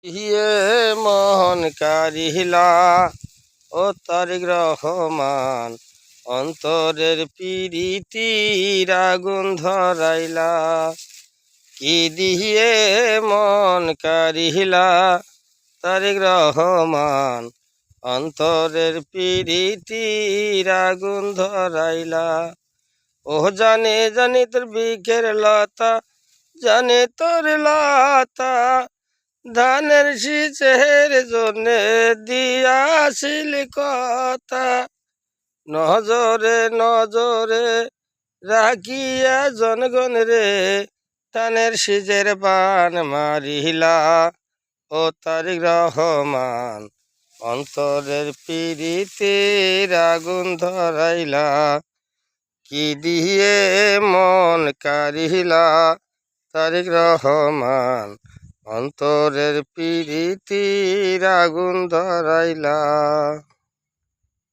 ইয়ে মন কারিলা ও তারিক রহমান অন্তরের পিরিতির আগুন ধরাইলা কি দিয়ে মন কারিলা তারিক রহমান অন্তরের পিরিতির আগুন ধরাইলা ও জানে জানি তোর বিকের লতা জানে তোর লতা ধানের শীষের জন্য দিয়াছিল কথা নজরে নজরে রাখিয়া জনগণ রে ধানের শীষের বান মারিলা ও তারিক রহমান অন্তরের পিরিতের আগুন ধরাইলা কি দিয়ে মন কারিলা তারিক রহমান অন্তরের পিরিতির আগুন ধরাইলা।